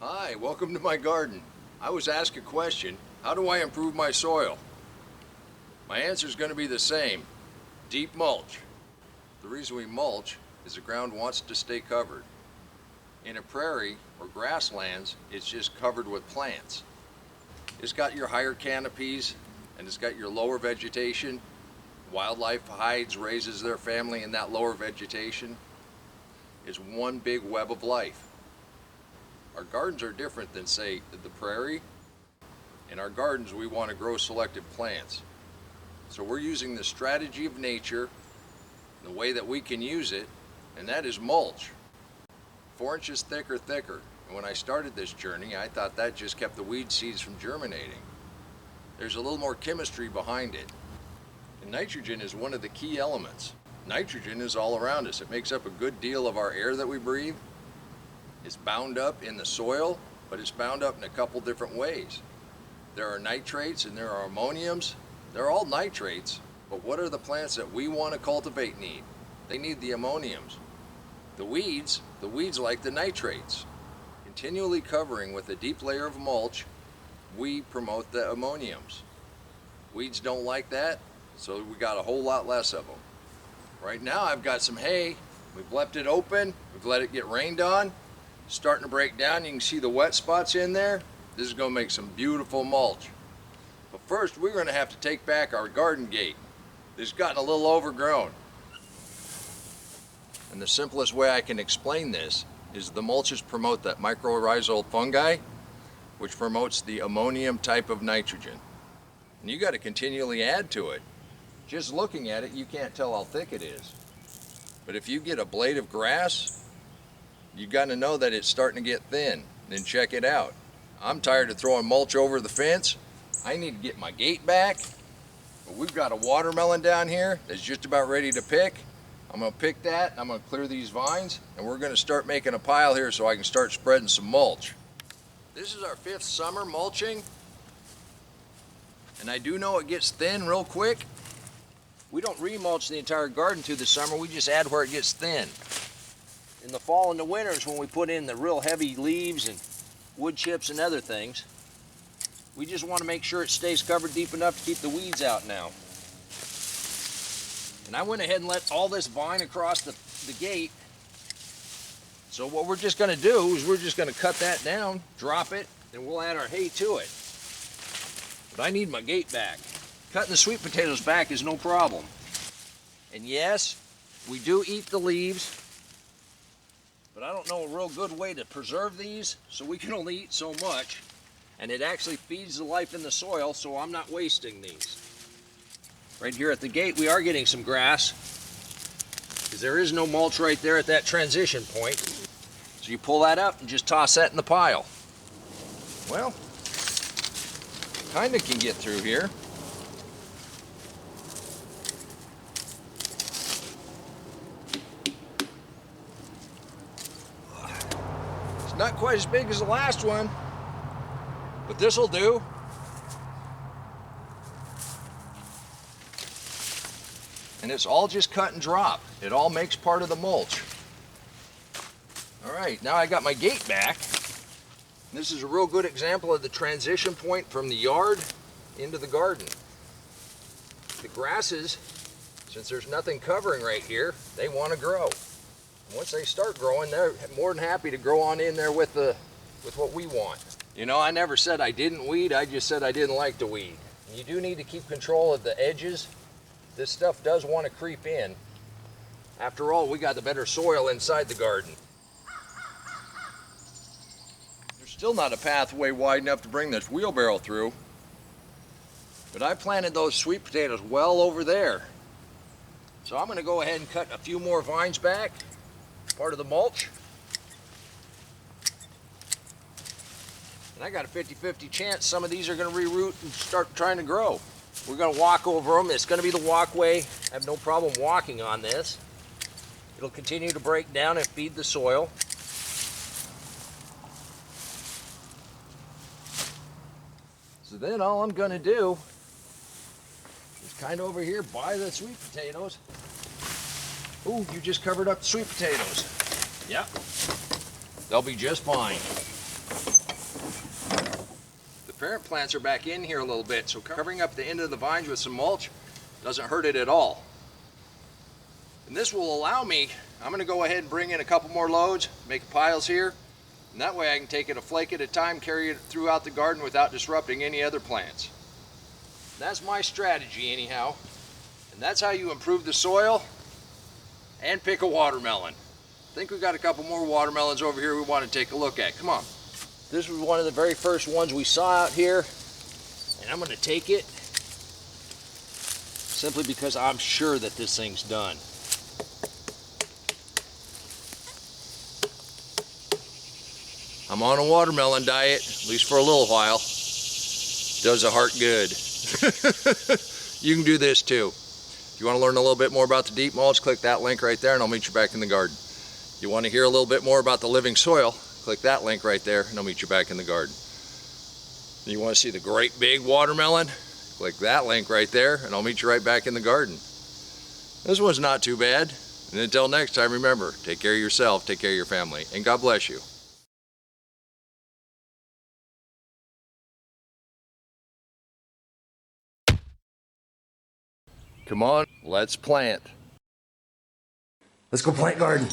Hi, welcome to my garden. I was asked a question, how do I improve my soil? My answer is going to be the same, deep mulch. The reason we mulch is the ground wants to stay covered. In a prairie or grasslands, it's just covered with plants. It's got your higher canopies and it's got your lower vegetation. Wildlife hides, raises their family in that lower vegetation. It's one big web of life. Our gardens are different than, say, the prairie. In our gardens, we want to grow selective plants. So we're using the strategy of nature, the way that we can use it, and that is mulch. 4 inches thicker. And when I started this journey, I thought that just kept the weed seeds from germinating. There's a little more chemistry behind it. And nitrogen is one of the key elements. Nitrogen is all around us. It makes up a good deal of our air that we breathe. It's bound up in the soil, but it's bound up in a couple different ways. There are nitrates and there are ammoniums. They're all nitrates, but what are the plants that we want to cultivate need? They need the ammoniums. The weeds like the nitrates. Continually covering with a deep layer of mulch, we promote the ammoniums. Weeds don't like that, so we got a whole lot less of them. Right now I've got some hay. We've left it open. We've let it get rained on. Starting to break down. You can see the wet spots in there. This is going to make some beautiful mulch. But first we're going to have to take back our garden gate. It's gotten a little overgrown. And the simplest way I can explain this is the mulches promote that mycorrhizal fungi, which promotes the ammonium type of nitrogen. And you got to continually add to it. Just looking at it, you can't tell how thick it is. But if you get a blade of grass, you got to know that it's starting to get thin. Then check it out. I'm tired of throwing mulch over the fence. I need to get my gate back. But we've got a watermelon down here that's just about ready to pick. I'm going to pick that, I'm going to clear these vines, and we're going to start making a pile here so I can start spreading some mulch. This is our 5th summer mulching, and I do know it gets thin real quick. We don't remulch the entire garden through the summer, we just add where it gets thin. In the fall and the winter is when we put in the real heavy leaves and wood chips and other things. We just want to make sure it stays covered deep enough to keep the weeds out now. And I went ahead and let all this vine across the gate. So what we're just going to do is we're just going to cut that down, drop it, and we'll add our hay to it. But I need my gate back. Cutting the sweet potatoes back is no problem. And yes, we do eat the leaves, but I don't know a real good way to preserve these, so we can only eat so much. And it actually feeds the life in the soil, so I'm not wasting these. Right here at the gate, we are getting some grass, because there is no mulch right there at that transition point. So you pull that up and just toss that in the pile. Well, kind of can get through here. It's not quite as big as the last one, but this will do. And it's all just cut and drop. It all makes part of the mulch. All right, now I got my gate back. This is a real good example of the transition point from the yard into the garden. The grasses, since there's nothing covering right here, they want to grow. And once they start growing, they're more than happy to grow on in there with what we want. You know, I never said I didn't weed, I just said I didn't like to weed. You do need to keep control of the edges. This stuff does want to creep in. After all, we got the better soil inside the garden. There's still not a pathway wide enough to bring this wheelbarrow through. But I planted those sweet potatoes well over there. So I'm going to go ahead and cut a few more vines back, part of the mulch. And I got a 50-50 chance some of these are going to re-root and start trying to grow. We're going to walk over them. It's going to be the walkway. I have no problem walking on this. It'll continue to break down and feed the soil. So then all I'm going to do is kind of over here by the sweet potatoes. Ooh, you just covered up the sweet potatoes. Yep. They'll be just fine. parent plants are back in here a little bit, so covering up the end of the vines with some mulch doesn't hurt it at all. And this will allow me, I'm going to go ahead and bring in a couple more loads, make piles here, and that way I can take it a flake at a time, carry it throughout the garden without disrupting any other plants. That's my strategy anyhow, and that's how you improve the soil and pick a watermelon. I think we've got a couple more watermelons over here we want to take a look at. Come on. This was one of the very first ones we saw out here, and I'm going to take it simply because I'm sure that this thing's done. I'm on a watermelon diet, at least for a little while. Does the heart good. You can do this too. If you want to learn a little bit more about the deep mulch, click that link right there and I'll meet you back in the garden. You want to hear a little bit more about the living soil, click that link right there and I'll meet you back in the garden. You want to see the great big watermelon, click that link right there and I'll meet you right back in the garden. This one's not too bad. And until next time, remember, take care of yourself, take care of your family, and God bless you. Come on, let's plant. Let's go plant garden.